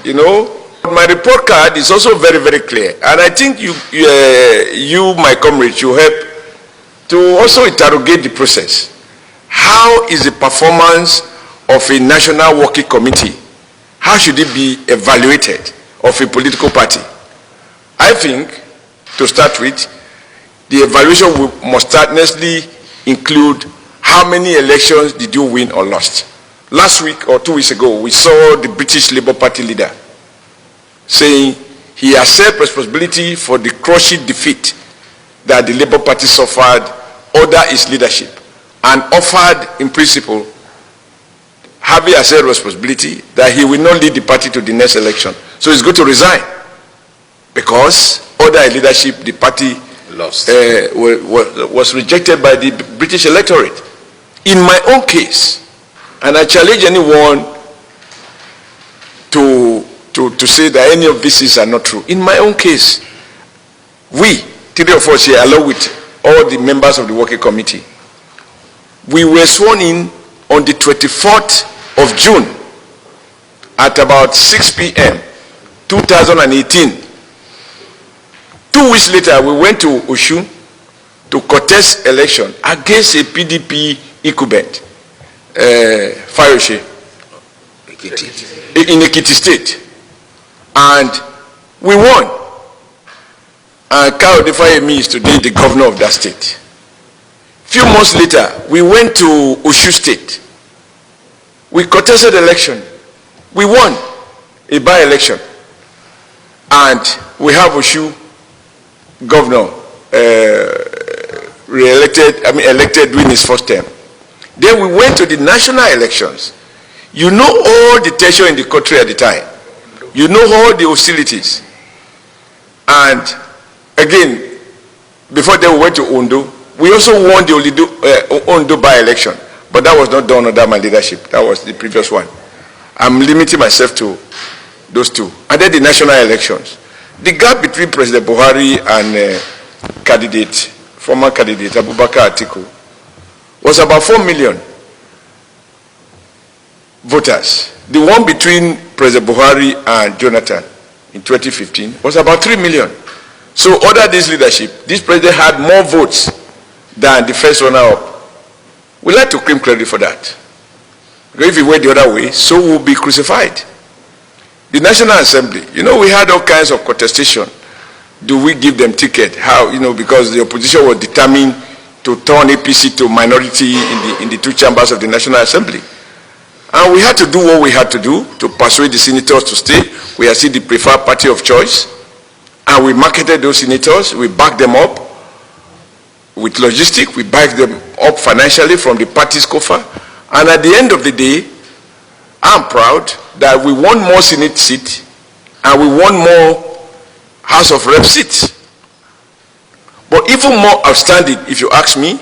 you know. My report card is also very, very clear. And I think you my comrades, you help to also interrogate the process. How is the performance of a national working committee? How should it be evaluated of a political party? I think, to start with, the evaluation must honestly include how many elections did you win or lost. Last week or 2 weeks ago, we saw the British Labour Party leader saying he accepts responsibility for the crushing defeat that the Labour Party suffered under his leadership, and offered, in principle, having accepted responsibility, that he will not lead the party to the next election. So he's going to resign because under his leadership, the party lost. Was rejected by the British electorate. In my own case, and I challenge anyone to say that any of these are not true. In my own case, we, 3 of us here, along with all the members of the working committee, we were sworn in on the 24th of June at about 6 p.m. 2018. 2 weeks later, we went to Osun to contest election against a PDP incumbent, Fayose, in Ekiti State. And we won. And Kayode Fayemi is today the governor of that state. Few months later, we went to Osun State. We contested election. We won a by-election. And we have Osun governor elected during his first term. Then we went to the national elections. You know all the tension in the country at the time. You know all the hostilities. And again, before then we went to Ondo. We also won the Ondo by-election, but that was not done under my leadership. That was the previous one. I'm limiting myself to those two. And then the national elections. The gap between President Buhari and former candidate Abubakar Atiku, was about 4 million voters. The one between President Buhari and Jonathan in 2015 was about 3 million. So under this leadership, this president had more votes than the first runner-up. We like to claim credit for that. Because if it went the other way, so we'll be crucified. The National Assembly, you know, we had all kinds of contestation. Do we give them ticket? How, you know, because the opposition was determined to turn APC to minority in the 2 chambers of the National Assembly. And we had to do what we had to do to persuade the senators to stay. We are still the preferred party of choice. And we marketed those senators. We backed them up with logistics. We backed them up financially from the party's coffer. And at the end of the day, I'm proud that we won more Senate seats and we won more House of Rep seats. But even more outstanding, if you ask me,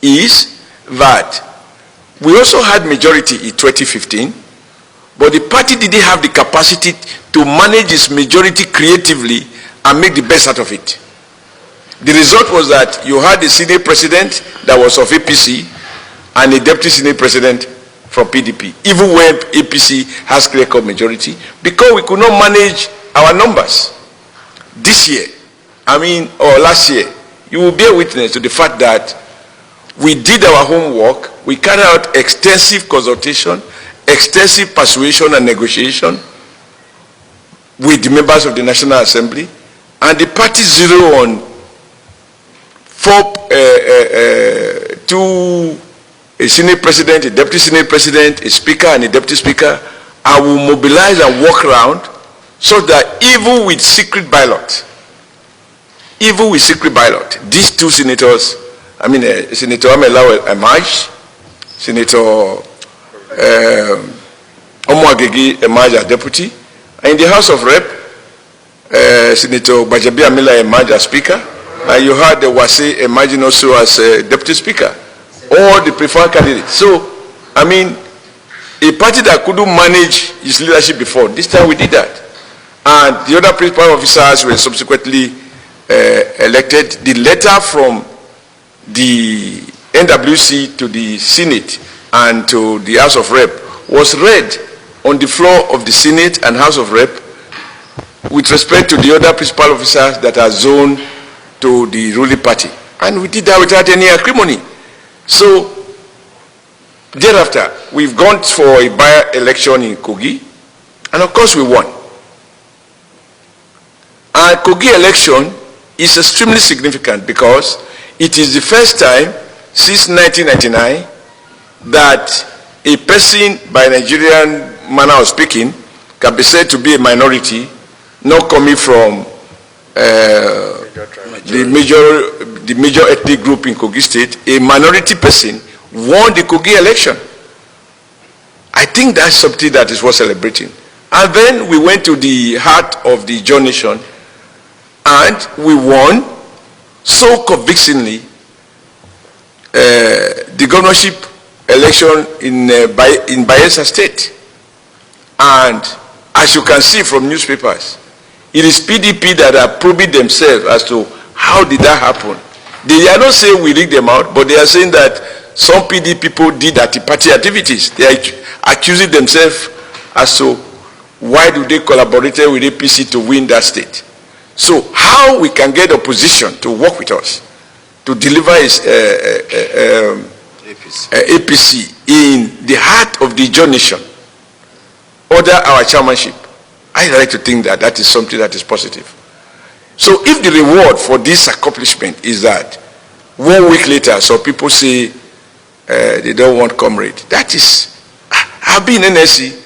is that we also had majority in 2015, but the party didn't have the capacity to manage its majority creatively and make the best out of it. The result was that you had a Senate president that was of APC and a deputy Senate president from PDP, even when APC has clear-cut majority, because we could not manage our numbers. This year, or last year, you will bear witness to the fact that we did our homework. We carried out extensive consultation, extensive persuasion and negotiation with the members of the National Assembly, and the party zeroed on a Senate President, a Deputy Senate President, a Speaker and a Deputy Speaker. I will mobilize and work around so that even with secret ballot, these 2 senators, Senator Amelawe Emaj, Senator Omoagegi Emaj as deputy, and in the House of Rep, Senator Bajabi Amila Emaj as speaker, and you had the Wase Emaj also as deputy speaker, all the preferred candidates. So, a party that couldn't manage its leadership before, this time we did that. And the other principal officers were subsequently elected. The letter from the NWC to the Senate and to the House of Rep was read on the floor of the Senate and House of Rep with respect to the other principal officers that are zoned to the ruling party. And we did that without any acrimony. So, thereafter, we've gone for a by-election in Kogi, and of course we won. And Kogi election is extremely significant because it is the first time since 1999 that a person by Nigerian manner of speaking can be said to be a minority, not coming from the major ethnic group in Kogi State. A minority person won the Kogi election. I think that's something that is worth celebrating. And then we went to the heart of the John Nation, and we won so convincingly the governorship election in Bayelsa State. And as you can see from newspapers, it is PDP that are proving themselves as to how did that happen. They are not saying we rigged them out, but they are saying that some PDP people did party activities. They are accusing themselves as to why do they collaborate with APC to win that state. So how we can get opposition to work with us to deliver APC in the heart of the John Nation under our chairmanship, I like to think that that is something that is positive. So if the reward for this accomplishment is that 1 week later some people say they don't want comrade, that is, I've been in NSC.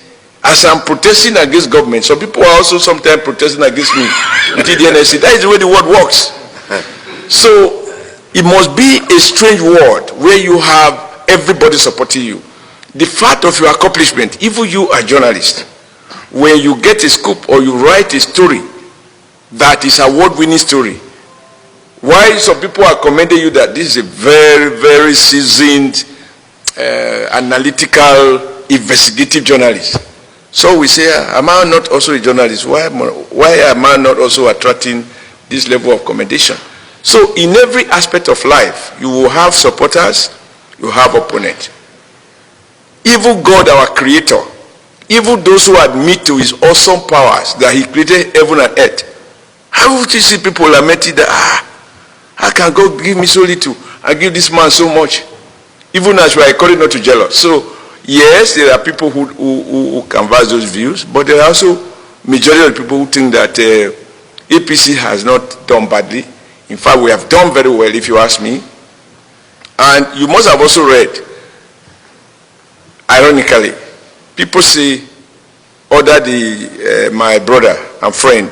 As I'm protesting against government, some people are also sometimes protesting against me within the NSC. That is the way the world works. So it must be a strange world where you have everybody supporting you. The fact of your accomplishment, even you are a journalist, when you get a scoop or you write a story that is a award-winning story, why some people are commending you that this is a very, very seasoned, analytical, investigative journalist. So we say, am I not also a journalist? Why am I not also attracting this level of commendation? So in every aspect of life, you will have supporters, you have opponents. Even God, our creator, even those who admit to his awesome powers that he created heaven and earth, how would you see people lamenting that, how can God give me so little? I give this man so much. Even as we are according not to jealous. So yes, there are people who canvass those views, but there are also majority of people who think that APC has not done badly. In fact, we have done very well, if you ask me. And you must have also read, ironically, people say, my brother and friend,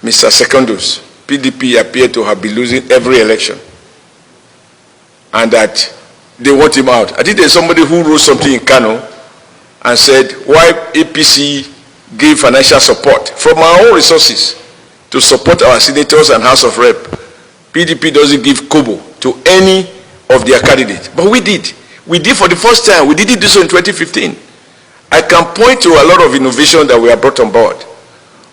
Mr. Secondus, PDP appear to have been losing every election, and that they want him out. I think there's somebody who wrote something in Kano and said, why APC gave financial support from our own resources to support our senators and House of Rep. PDP doesn't give kobo to any of their candidates. But we did. We did for the first time. We didn't do so in 2015. I can point to a lot of innovation that we have brought on board.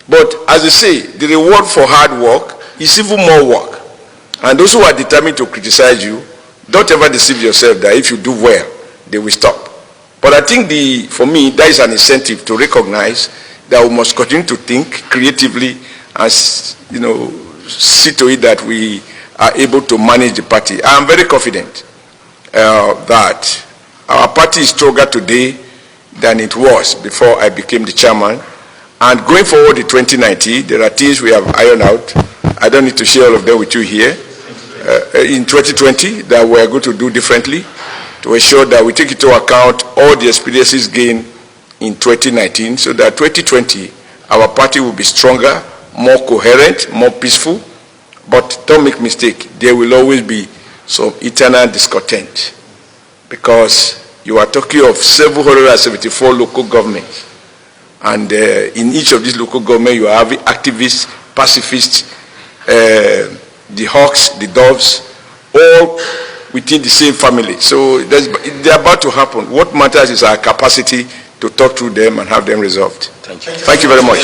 But as I say, the reward for hard work is even more work. And those who are determined to criticize you, don't ever deceive yourself that if you do well, they will stop. But I think for me, that is an incentive to recognize that we must continue to think creatively and, see to it that we are able to manage the party. I am very confident that our party is stronger today than it was before I became the chairman. And going forward in 2019, there are things we have ironed out. I don't need to share all of them with you here. In 2020, that we are going to do differently to ensure that we take into account all the experiences gained in 2019, so that 2020, our party will be stronger, more coherent, more peaceful. But don't make mistake, there will always be some eternal discontent, because you are talking of 774 local governments, and in each of these local governments you are having activists, pacifists, the hawks, the doves, all within the same family. So they're about to happen. What matters is our capacity to talk through them and have them resolved. Thank you. Thank you very much.